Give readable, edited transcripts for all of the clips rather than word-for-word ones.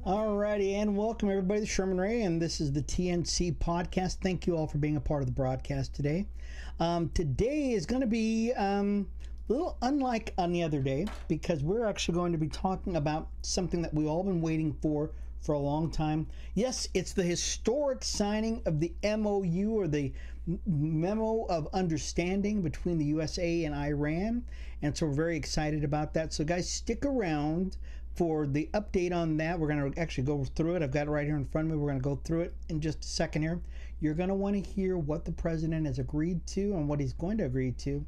Alrighty, and welcome everybody to Sherman Ray, and this is the TNC podcast. Thank you all for being a part of the broadcast today. Today is going to be a little unlike on the other day because we're actually going to be talking about something that we've all been waiting for a long time. Yes, it's the historic signing of the MOU, or the Memo of Understanding between the USA and Iran, and so we're very excited about that. So guys, stick around for the update on that. We're going to actually go through it. I've got it right here in front of me. We're going to go through it in just a second here. You're going to want to hear what the president has agreed to and what he's going to agree to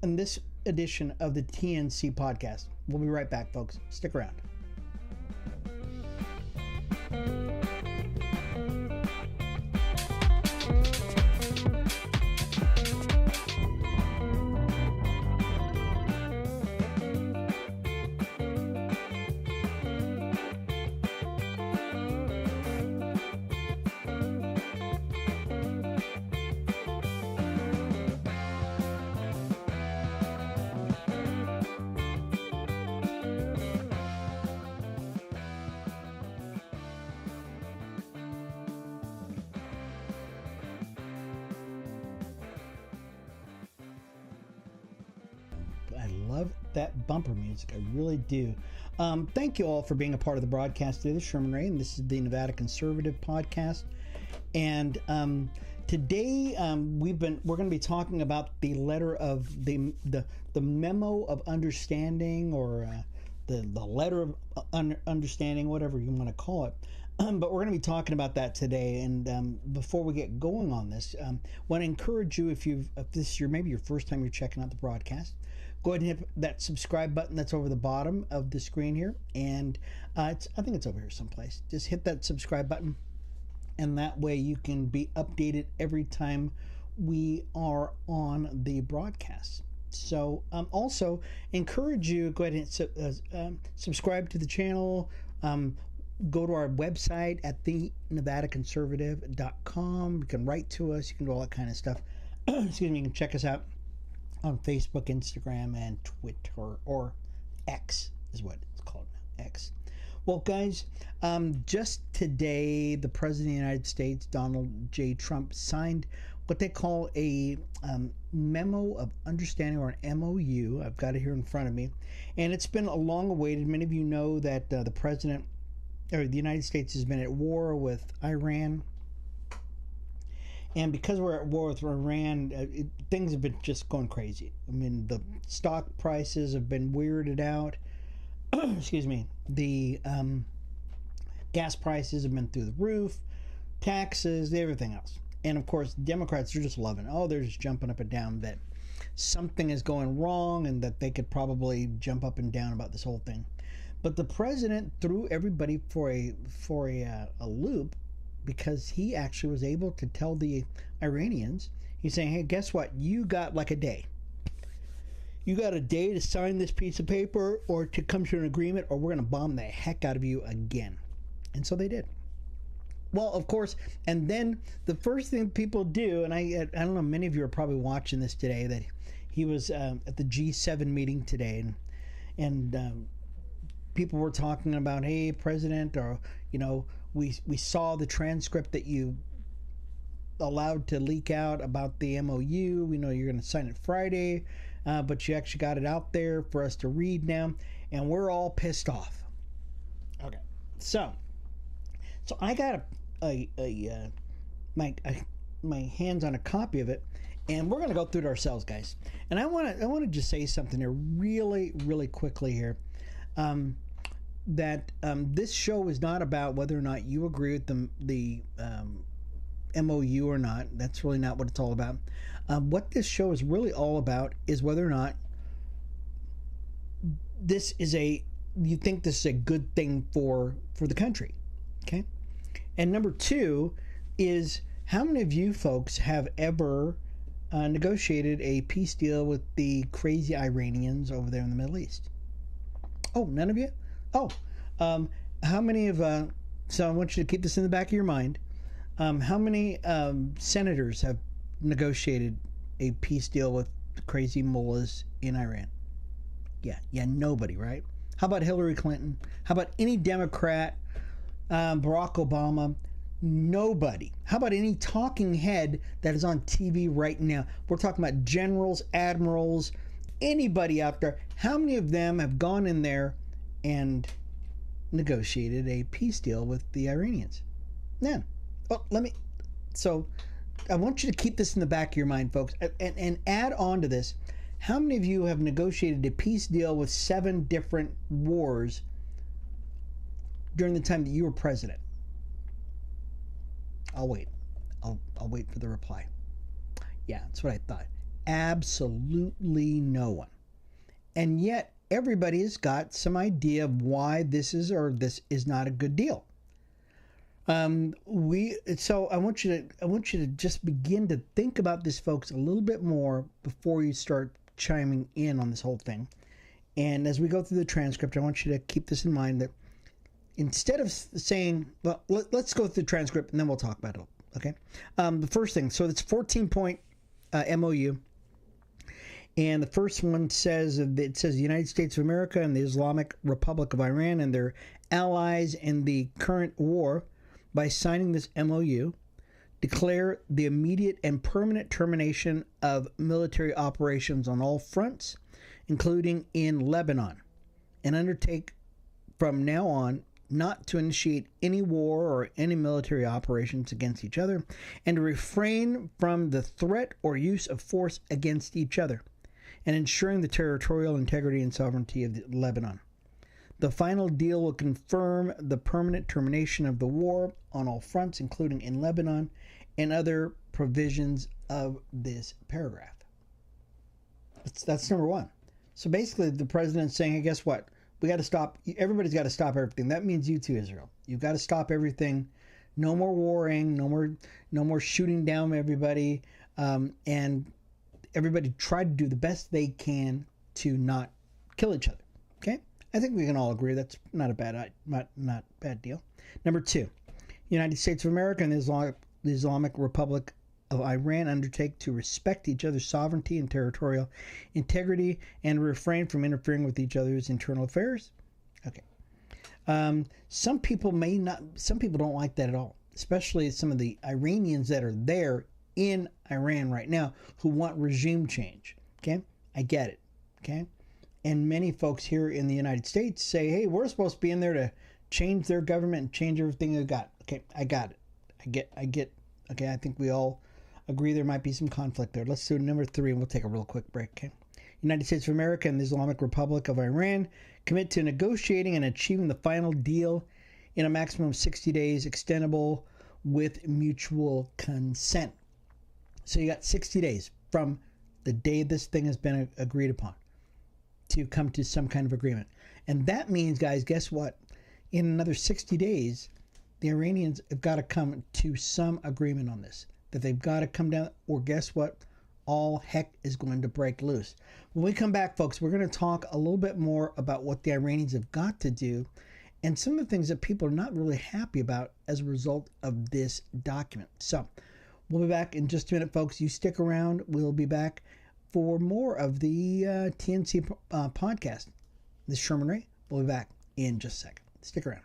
in this edition of the TNC podcast. We'll be right back, folks. Stick around. I love that bumper music. I really do. Thank you all for being a part of the broadcast today. This is Sherman Ray, and this is the Nevada Conservative Podcast. And today we're going to be talking about the letter of the Memo of Understanding, or the letter of understanding, whatever you want to call it. But we're going to be talking about that today. And before we get going on this, I want to encourage you, if this is maybe your first time you're checking out the broadcast, go ahead and hit that subscribe button that's over the bottom of the screen here. And I think it's over here someplace. Just hit that subscribe button, and that way you can be updated every time we are on the broadcast. So also encourage you, go ahead and subscribe to the channel. Go to our website at thenevadaconservative.com. You can write to us. You can do all that kind of stuff. Excuse me. You can check us out on Facebook, Instagram, and Twitter, or X is what it's called now, X. Well, guys, just today, the President of the United States, Donald J. Trump, signed what they call a Memo of Understanding, or an MOU. I've got it here in front of me. And it's been a long awaited. Many of you know that the President, or the United States, has been at war with Iran. And because we're at war with Iran, things have been just going crazy. I mean, the stock prices have been weirded out. Excuse me. The gas prices have been through the roof, taxes, everything else. And of course, Democrats are just loving it. Oh, they're just jumping up and down that something is going wrong and that they could probably jump up and down about this whole thing. But the president threw everybody for a loop, because he actually was able to tell the Iranians, he's saying, hey, guess what? You got like a day. You got a day to sign this piece of paper or to come to an agreement, or we're going to bomb the heck out of you again. And so they did. Well, of course, and then the first thing people do, and I don't know, many of you are probably watching this today, that he was at the G7 meeting today, and people were talking about, hey, President, or, you know, we saw the transcript that you allowed to leak out about the MOU. We know you're going to sign it Friday, but you actually got it out there for us to read now, and we're all pissed off. Okay, so I got my hands on a copy of it, and we're going to go through it ourselves, guys. And I want to just say something here really, really quickly here. That this show is not about whether or not you agree with the MOU or not. That's really not what it's all about. What this show is really all about is whether or not you think this is a good thing for the country. Okay? And number two is, how many of you folks have ever negotiated a peace deal with the crazy Iranians over there in the Middle East? Oh, none of you? Oh, how many of, so I want you to keep this in the back of your mind. How many senators have negotiated a peace deal with the crazy mullahs in Iran? Yeah, nobody, right? How about Hillary Clinton? How about any Democrat Barack Obama, nobody. How about any talking head that is on TV right now? We're talking about generals, admirals, anybody out there. How many of them have gone in there and negotiated a peace deal with the Iranians? None. Well, so I want you to keep this in the back of your mind, folks, and add on to this. How many of you have negotiated a peace deal with 7 different wars during the time that you were president? I'll wait. I'll wait for the reply. Yeah, that's what I thought. Absolutely no one. And yet everybody has got some idea of why this is or this is not a good deal. So I want you to just begin to think about this, folks, a little bit more before you start chiming in on this whole thing. And as we go through the transcript, I want you to keep this in mind, that instead of saying, well, let's go through the transcript and then we'll talk about it. Okay. The first thing, so it's 14-point MOU. And the first one says, the United States of America and the Islamic Republic of Iran and their allies in the current war, by signing this MOU, declare the immediate and permanent termination of military operations on all fronts, including in Lebanon, and undertake from now on not to initiate any war or any military operations against each other, and to refrain from the threat or use of force against each other, and ensuring the territorial integrity and sovereignty of Lebanon. The final deal will confirm the permanent termination of the war on all fronts, including in Lebanon, and other provisions of this paragraph. That's number one. So basically, the president's saying, hey, guess what? We got to stop. Everybody's got to stop everything. That means you too, Israel. You've got to stop everything. No more warring. No more shooting down everybody. And everybody try to do the best they can to not kill each other. Okay. I think we can all agree that's not a bad deal. Number 2, United States of America and the Islamic Republic of Iran undertake to respect each other's sovereignty and territorial integrity and refrain from interfering with each other's internal affairs. Okay. Some people don't like that at all, especially some of the Iranians that are there in Iran right now who want regime change. Okay. I get it. Okay. And many folks here in the United States say, hey, we're supposed to be in there to change their government and change everything they've got. Okay, I got it. I get. Okay, I think we all agree there might be some conflict there. Let's do number 3, and we'll take a real quick break, okay? United States of America and the Islamic Republic of Iran commit to negotiating and achieving the final deal in a maximum of 60 days, extendable with mutual consent. So you got 60 days from the day this thing has been agreed upon to come to some kind of agreement. And that means, guys, guess what? In another 60 days, the Iranians have got to come to some agreement on this. That they've got to come down, or guess what? All heck is going to break loose. When we come back, folks, we're going to talk a little bit more about what the Iranians have got to do and some of the things that people are not really happy about as a result of this document. So we'll be back in just a minute, folks. You stick around. We'll be back for more of the TNC podcast. This is Sherman Ray. We'll be back in just a second. Stick around.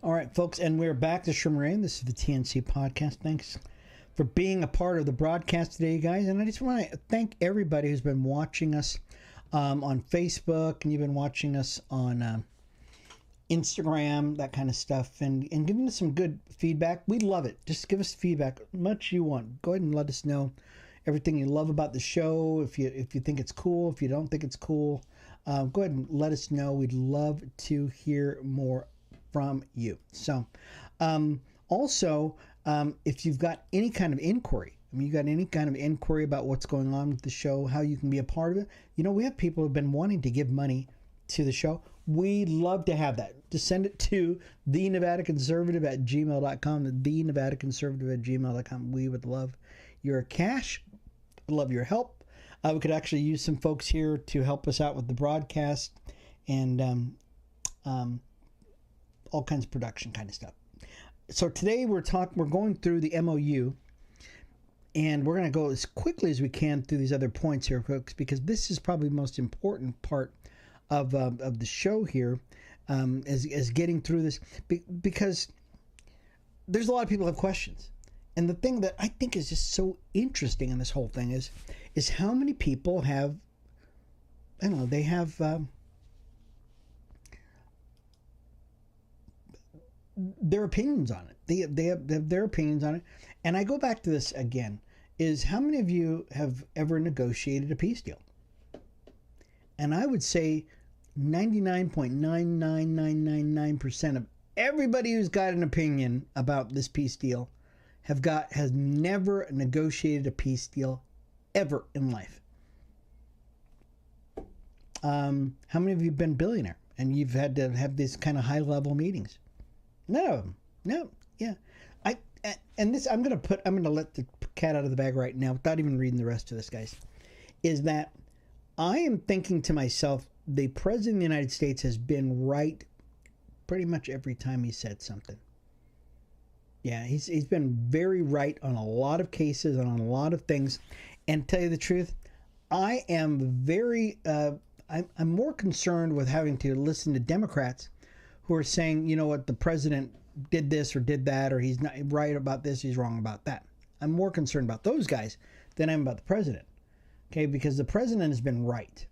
All right, folks, and we're back to Sherman Ray. This is the TNC podcast. Thanks for being a part of the broadcast today, guys. And I just want to thank everybody who's been watching us on Facebook, and you've been watching us on Instagram, that kind of stuff, and giving us some good feedback. We love it. Just give us feedback, much you want. Go ahead and let us know everything you love about the show. If you think it's cool, if you don't think it's cool, go ahead and let us know. We'd love to hear more from you. So also If you've got any kind of inquiry, you got any kind of inquiry about what's going on with the show, how you can be a part of it, we have people who've been wanting to give money to the show. We'd love to have that. Just send it to thenevadaconservative@gmail.com, thenevadaconservative@gmail.com. We would love your cash, love your help. We could actually use some folks here to help us out with the broadcast and all kinds of production kind of stuff. So today we're going through the MOU, and we're going to go as quickly as we can through these other points here, folks, because this is probably the most important part of the show here, as getting through this, because there's a lot of people who have questions. And the thing that I think is just so interesting in this whole thing is how many people have, they have their opinions on it. They have their opinions on it. And I go back to this again, is how many of you have ever negotiated a peace deal? And I would say 99.99999% of everybody who's got an opinion about this peace deal has never negotiated a peace deal ever in life. How many of you have been billionaire and you've had to have these kind of high level meetings? None of them. No. Yeah. I'm going to let the cat out of the bag right now without even reading the rest of this, guys, is that I am thinking to myself, the President of the United States has been right pretty much every time he said something. Yeah, he's been very right on a lot of cases and on a lot of things. And to tell you the truth, I am I'm more concerned with having to listen to Democrats who are saying, what, the president did this or did that, or he's not right about this, he's wrong about that. I'm more concerned about those guys than I am about the president. Okay, because the president has been right.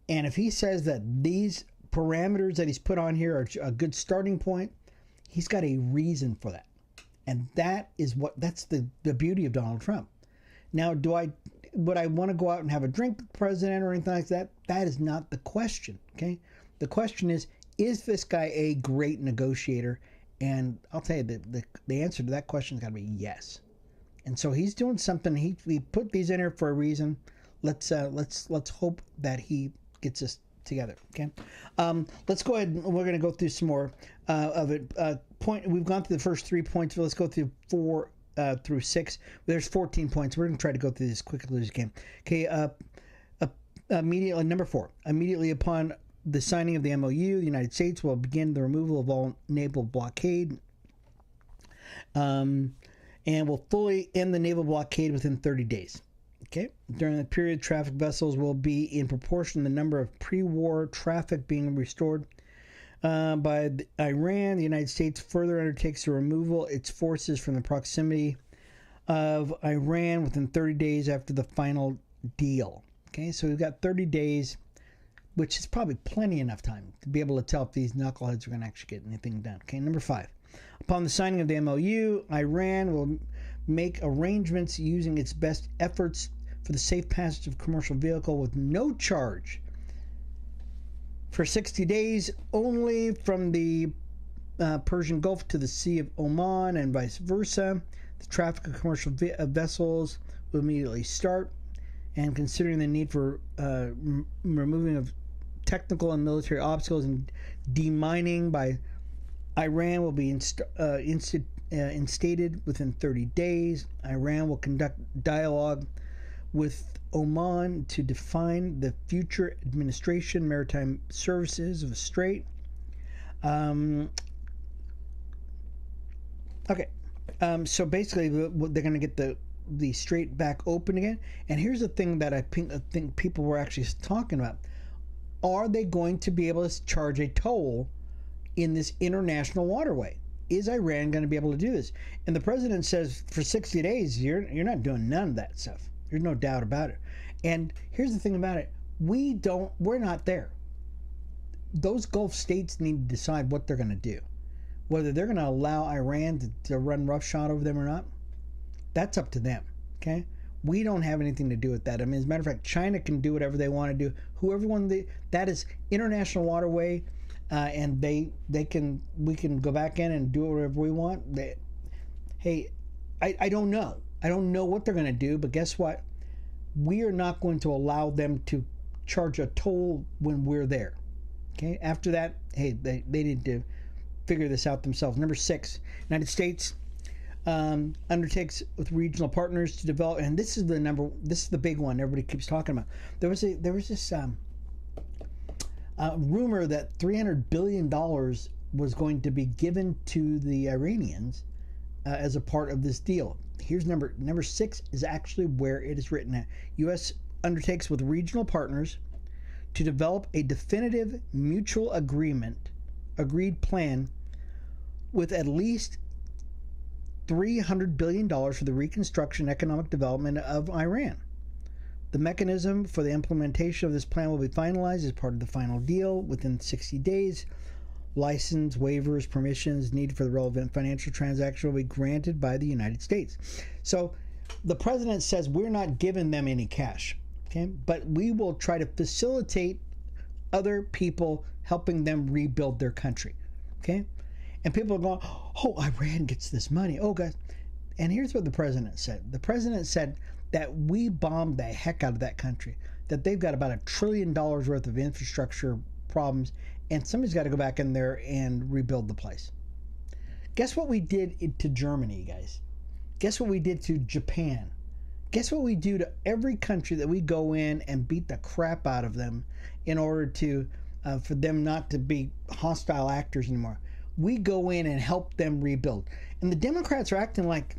And if he says that these parameters that he's put on here are a good starting point, he's got a reason for that. And that's the beauty of Donald Trump. Now, would I want to go out and have a drink with the president or anything like that? That is not the question, okay? The question is this guy a great negotiator? And I'll tell you, the answer to that question has got to be yes. And so he's doing something. He put these in here for a reason. Let's hope that he gets us together. Okay. Let's go ahead and we're going to go through some more of it. We've gone through the first 3 points. But let's go through 4 through 6. There's 14 points. We're going to try to go through this as quickly as we can. Okay. Immediately, number 4. Immediately upon the signing of the MOU, the United States will begin the removal of all naval blockade. And will fully end the naval blockade within 30 days. Okay. During the period, traffic vessels will be in proportion to the number of pre-war traffic being restored by Iran. The United States further undertakes the removal of its forces from the proximity of Iran within 30 days after the final deal. Okay, so we've got 30 days, which is probably plenty enough time to be able to tell if these knuckleheads are going to actually get anything done. Okay, number 5. Upon the signing of the MOU, Iran will make arrangements using its best efforts for the safe passage of commercial vehicle with no charge for 60 days only from the Persian Gulf to the Sea of Oman and vice versa. The traffic of commercial vessels will immediately start, and considering the need for removing of technical and military obstacles and demining by Iran will be instated within 30 days. Iran will conduct dialogue with Oman to define the future administration, maritime services of the strait. So basically, they're going to get the strait back open again. And here's the thing that I think people were actually talking about. Are they going to be able to charge a toll in this international waterway? Is Iran going to be able to do this? And the president says for 60 days, you're not doing none of that stuff. There's no doubt about it. And here's the thing about it. We're not there. Those Gulf states need to decide what they're going to do. Whether they're going to allow Iran to run roughshod over them or not, that's up to them. Okay? We don't have anything to do with that. I mean, as a matter of fact, China can do whatever they want to do. That is international waterway, and we can go back in and do whatever we want. hey, I don't know. I don't know what they're going to do, but guess what? We are not going to allow them to charge a toll when we're there. Okay. After that, hey, they need to figure this out themselves. Number 6, United States undertakes with regional partners to develop, and this is the big one everybody keeps talking about. There was this rumor that $300 billion was going to be given to the Iranians as a part of this deal. Here's number 6 is actually where it is written at. U.S. undertakes with regional partners to develop a definitive mutual agreed plan with at least $300 billion for the reconstruction and economic development of Iran. The mechanism for the implementation of this plan will be finalized as part of the final deal within 60 days. License, waivers, permissions needed for the relevant financial transaction will be granted by the United States. So the president says we're not giving them any cash, okay? But we will try to facilitate other people helping them rebuild their country, okay? And people are going, oh, Iran gets this money. Oh, guys. And here's what the president said. The president said that we bombed the heck out of that country, that they've got about $1 trillion worth of infrastructure problems, and somebody's got to go back in there and rebuild the place. Guess what we did to Germany, guys? Guess what we did to Japan? Guess what we do to every country that we go in and beat the crap out of them in order to for them not to be hostile actors anymore? We go in and help them rebuild. And the Democrats are acting like,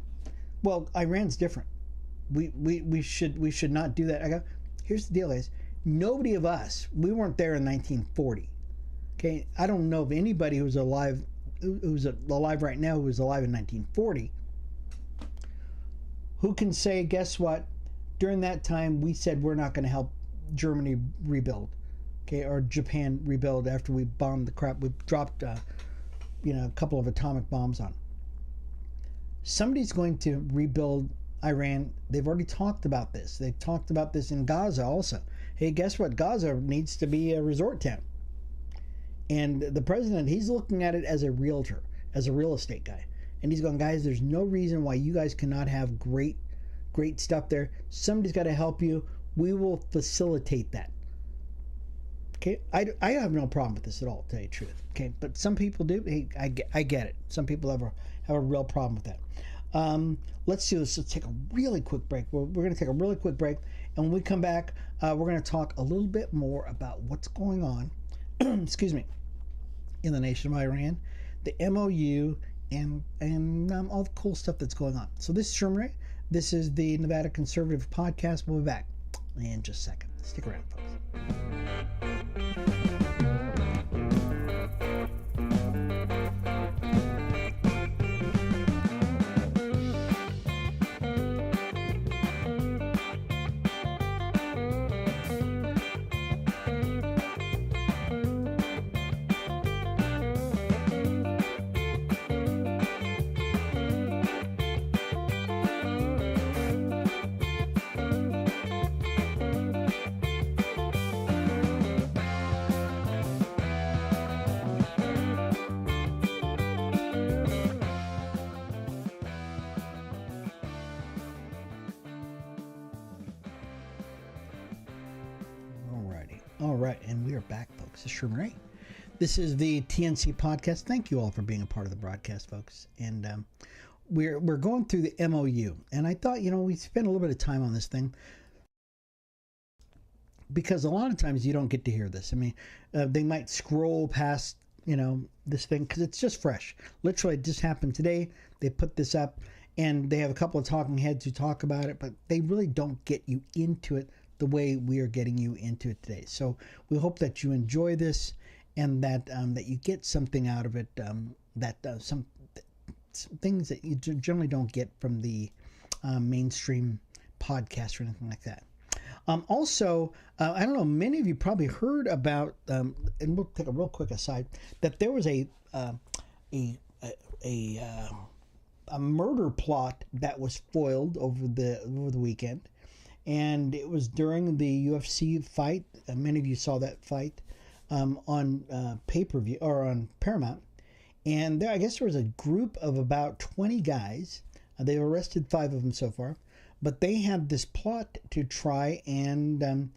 well, Iran's different. We should not do that. I go, here's the deal, guys. Nobody of us, we weren't there in 1940. Okay, I don't know of anybody who's alive right now who was alive in 1940 who can say, guess what? During that time, we said we're not going to help Germany rebuild, okay, or Japan rebuild after we bombed the crap. We dropped, a couple of atomic bombs on. Somebody's going to rebuild Iran. They've already talked about this. They've talked about this in Gaza also. Hey, guess what? Gaza needs to be a resort town. And the president, he's looking at it as a realtor, as a real estate guy. And he's going, guys, there's no reason why you guys cannot have great stuff there. Somebody's got to help you. We will facilitate that. Okay, I have no problem with this at all, to tell you the truth. Okay, but some people do. Hey, I get it. Some people have a real problem with that. Let's do this. Let's take a really quick break. We're going to take a really quick break. And when we come back, we're going to talk a little bit more about what's going on, excuse me, in the nation of Iran, the MOU, and all the cool stuff that's going on. So this is Sherman Ray. This is the Nevada Conservative Podcast. We'll be back in just a second. Stick around, folks. All right, and we are back, folks. This is Sherman Ray. This is the TNC Podcast. Thank you all for being a part of the broadcast, folks. And we're going through the MOU. And I thought, we spent a little bit of time on this thing because a lot of times you don't get to hear this. I mean, they might scroll past, this thing because it's just fresh. Literally, it just happened today. They put this up, and they have a couple of talking heads who talk about it, but they really don't get you into it the way we are getting you into it today. So we hope that you enjoy this and that that you get something out of it, some things that you generally don't get from the mainstream podcast or anything like that. Also, I don't know, many of you probably heard about, and we'll take a real quick aside, that there was a murder plot that was foiled over the weekend. And it was during the UFC fight. Many of you saw that fight on pay-per-view or on Paramount. And I guess there was a group of about 20 guys They've arrested 5 of them so far, but they have this plot to try and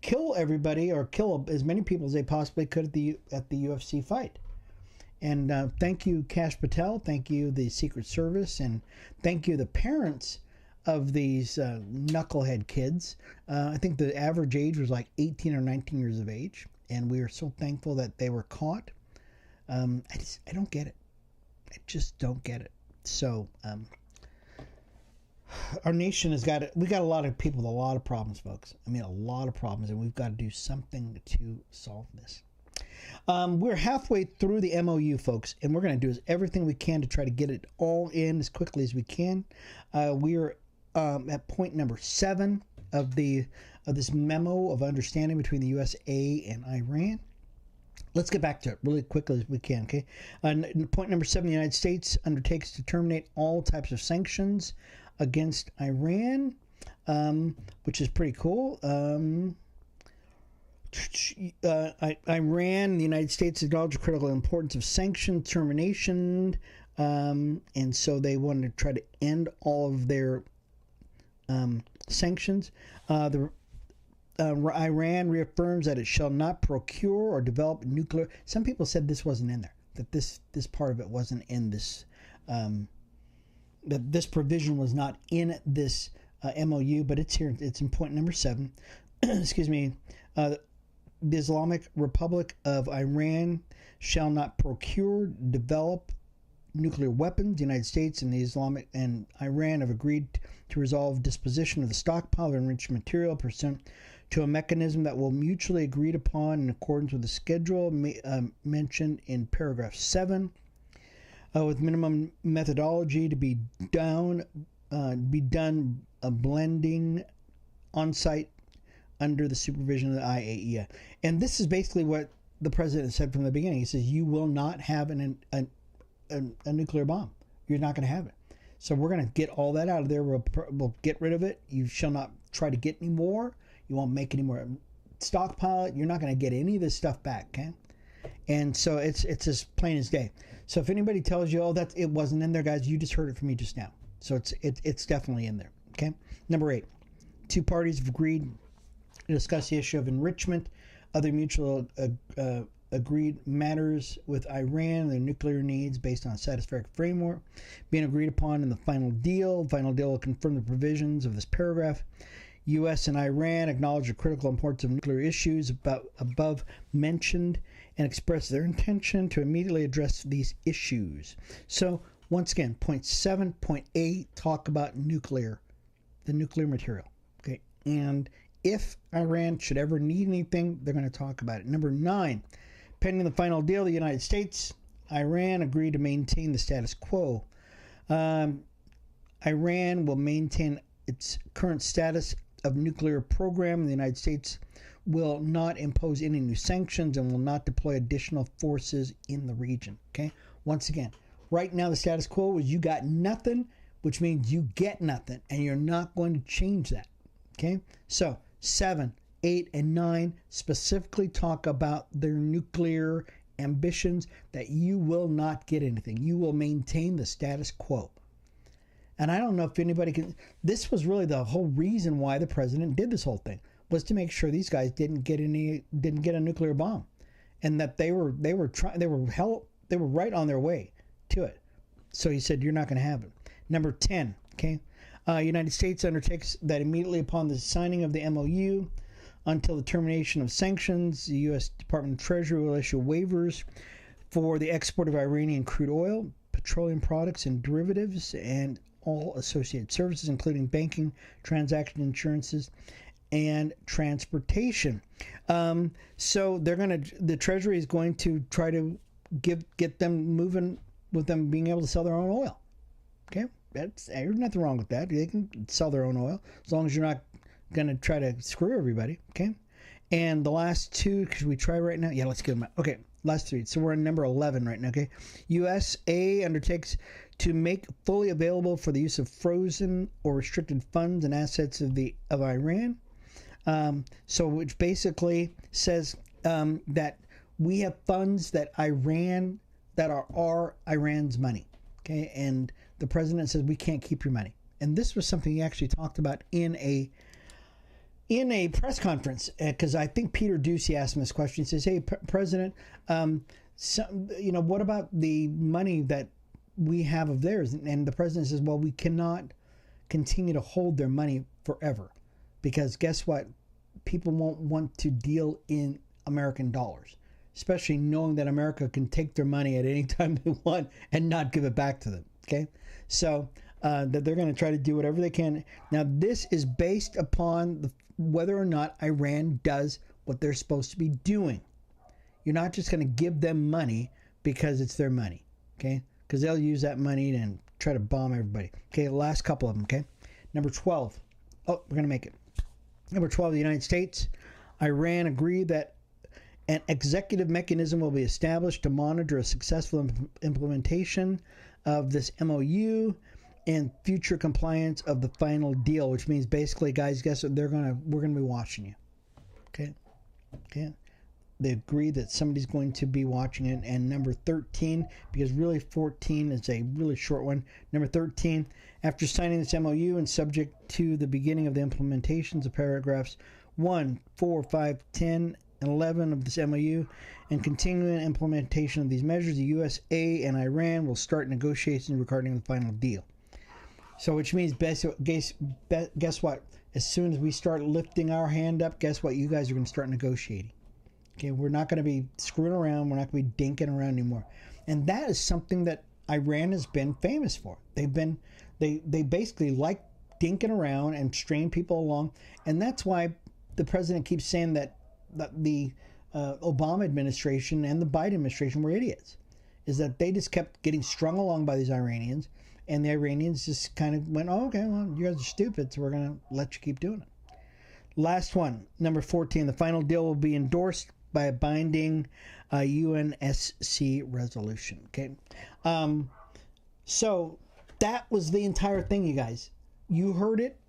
kill everybody, or kill as many people as they possibly could at the UFC fight. And thank you, Kash Patel. Thank you, the Secret Service, and thank you, the parents of these knucklehead kids. I think the average age was like 18 or 19 years of age, and we are so thankful that they were caught. I don't get it. I just don't get it. So our nation we got a lot of people with a lot of problems, folks. I mean, a lot of problems, and we've got to do something to solve this. We're halfway through the MOU, folks, and we're going to do everything we can to try to get it all in as quickly as we can. We're at point number 7 of this memo of understanding between the USA and Iran. Let's get back to it really quickly as we can, okay? Point number 7, the United States undertakes to terminate all types of sanctions against Iran, which is pretty cool. Iran, the United States acknowledge the critical importance of sanction termination, and so they want to try to end all of their sanctions. Iran reaffirms that it shall not procure or develop nuclear. Some people said this wasn't in there, that this part of it wasn't in this, that this provision was not in this MOU, but it's here. It's in point number 7. Excuse me. The Islamic Republic of Iran shall not procure, develop nuclear weapons. The United States and the Islamic and Iran have agreed to resolve disposition of the stockpile of enriched material pursuant to a mechanism that will mutually agreed upon in accordance with the schedule mentioned in paragraph 7, with minimum methodology to be done blending on-site under the supervision of the IAEA. And this is basically what the president said from the beginning. He says, you will not have a nuclear bomb. You're not going to have it. So we're going to get all that out of there. We'll get rid of it. You shall not try to get any more. You won't make any more stockpile it. You're not going to get any of this stuff back, okay? And so it's as plain as day. So if anybody tells you, oh, it wasn't in there, guys, you just heard it from me just now. So it's definitely in there, okay? Number 8, 2 parties have agreed to discuss the issue of enrichment, other mutual agreed matters with Iran and their nuclear needs based on a satisfactory framework being agreed upon in the final deal. The final deal will confirm the provisions of this paragraph. U.S. and Iran acknowledge the critical importance of nuclear issues above mentioned and express their intention to immediately address these issues. So, once again, point 7, point 8 talk about the nuclear material. Okay, and if Iran should ever need anything, they're going to talk about it. Number 9, pending the final deal, the United States, Iran agreed to maintain the status quo. Iran will maintain its current status of nuclear program. The United States will not impose any new sanctions and will not deploy additional forces in the region. Okay, once again, right now the status quo is you got nothing, which means you get nothing, and you're not going to change that. Okay, so 7, 8, and 9 specifically talk about their nuclear ambitions, that you will not get anything. You will maintain the status quo. And I don't know if anybody can. This was really the whole reason why the president did this whole thing, was to make sure these guys didn't get a nuclear bomb, and that they were right on their way to it. So he said, you're not going to have it. Number 10, okay? United States undertakes that immediately upon the signing of the MOU, until the termination of sanctions, the U.S. Department of Treasury will issue waivers for the export of Iranian crude oil, petroleum products, and derivatives, and all associated services, including banking, transaction insurances, and transportation. So the Treasury is going to try to get them moving with them being able to sell their own oil. Okay, there's nothing wrong with that. They can sell their own oil as long as you're not going to try to screw everybody. Okay, and the last 2, because we try right now. Yeah, let's get them out. Okay, last 3. So we're on number 11 right now. Okay, USA undertakes to make fully available for the use of frozen or restricted funds and assets of Iran. So which basically says that we have funds that are Iran's money. Okay, and the president says we can't keep your money. And this was something he actually talked about in a press conference, because I think Peter Ducey asked him this question. He says, "Hey, President, what about the money that we have of theirs?" And the president says, "Well, we cannot continue to hold their money forever, because guess what? People won't want to deal in American dollars, especially knowing that America can take their money at any time they want and not give it back to them." Okay, so that they're going to try to do whatever they can. Now, this is based upon whether or not Iran does what they're supposed to be doing. You're not just going to give them money because it's their money, okay? Because they'll use that money and try to bomb everybody. Okay, the last couple of them, okay? Number 12. Oh, we're going to make it. Number 12, the United States. Iran agreed that an executive mechanism will be established to monitor a successful implementation of this MOU and future compliance of the final deal, which means basically, guys, guess what? We're gonna be watching you. Okay. They agree that somebody's going to be watching it. And number 13, because really 14 is a really short one. Number 13, after signing this MOU and subject to the beginning of the implementations of paragraphs 1, 4, 5, 10, and 11 of this MOU and continuing implementation of these measures, the USA and Iran will start negotiations regarding the final deal. So which means, guess what? As soon as we start lifting our hand up, guess what? You guys are going to start negotiating. Okay, we're not going to be screwing around. We're not going to be dinking around anymore. And that is something that Iran has been famous for. They basically like dinking around and stringing people along. And that's why the president keeps saying that the Obama administration and the Biden administration were idiots. Is that they just kept getting strung along by these Iranians. And the Iranians just kind of went, "Oh, okay, well, you guys are stupid, so we're going to let you keep doing it." Last one, number 14. The final deal will be endorsed by a binding UNSC resolution. Okay. So that was the entire thing, you guys. You heard it.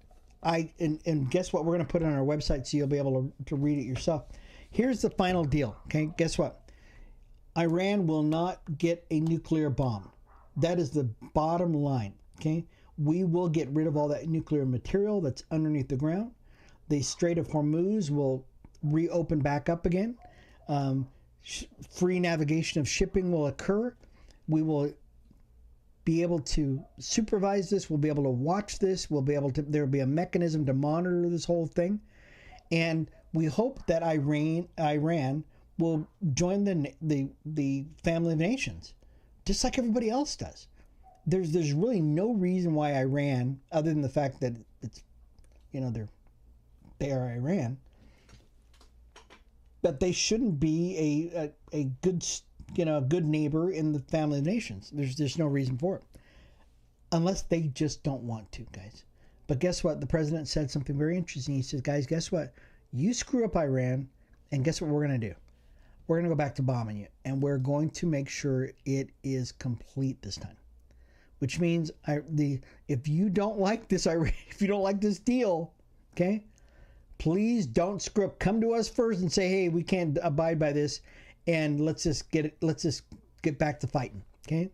And guess what? We're going to put it on our website so you'll be able to read it yourself. Here's the final deal. Okay. Guess what? Iran will not get a nuclear bomb. That is the bottom line, okay? We will get rid of all that nuclear material that's underneath the ground. The Strait of Hormuz will reopen back up again. Free navigation of shipping will occur. We will be able to supervise this. We'll be able to watch this. There will be a mechanism to monitor this whole thing. And we hope that Iran will join the family of nations, just like everybody else does. There's really no reason why Iran, other than the fact that it's, they are Iran, that they shouldn't be a good neighbor in the family of nations. There's no reason for it, unless they just don't want to, guys. But guess what? The president said something very interesting. He says, "Guys, guess what? You screw up Iran, and guess what we're going to do? We're going to go back to bombing you, and we're going to make sure it is complete this time." Which means if you don't like this deal, okay, please don't screw up. Come to us first and say, "Hey, we can't abide by this, and let's just get back to fighting," okay?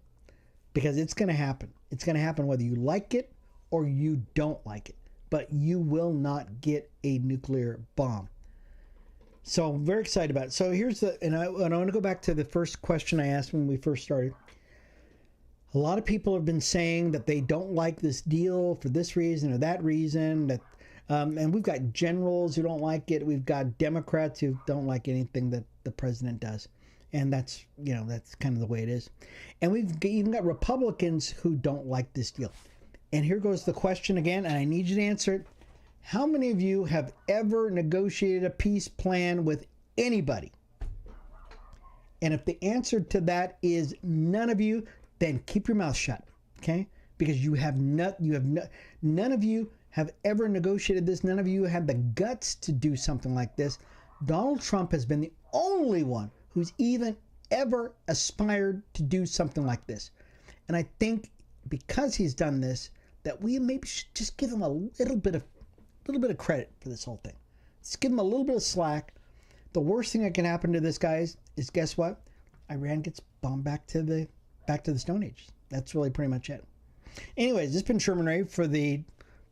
Because it's going to happen. It's going to happen whether you like it or you don't like it. But you will not get a nuclear bomb. So I'm very excited about it. So I want to go back to the first question I asked when we first started. A lot of people have been saying that they don't like this deal for this reason or that reason. And we've got generals who don't like it. We've got Democrats who don't like anything that the president does. And that's kind of the way it is. And we've even got Republicans who don't like this deal. And here goes the question again, and I need you to answer it. How many of you have ever negotiated a peace plan with anybody? And if the answer to that is none of you, then keep your mouth shut, okay? Because none of you have ever negotiated this. None of you had the guts to do something like this. Donald Trump has been the only one who's even ever aspired to do something like this. And I think because he's done this, that we maybe should just give him a little bit of credit for this whole thing. Just give him a little bit of slack. The worst thing that can happen to this, guys, is guess what? Iran gets bombed back to the Stone Age. That's really pretty much it. Anyways, this has been Sherman Ray for the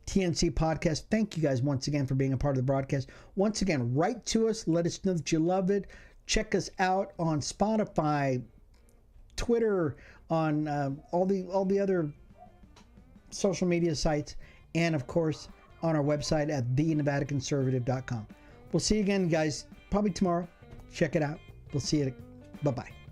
TNC podcast. Thank you guys once again for being a part of the broadcast. Once again, write to us. Let us know that you love it. Check us out on Spotify, Twitter, on all the other social media sites, and of course on our website at thenevadaconservative.com. We'll see you again, guys, probably tomorrow. Check it out. We'll see you. Bye-bye.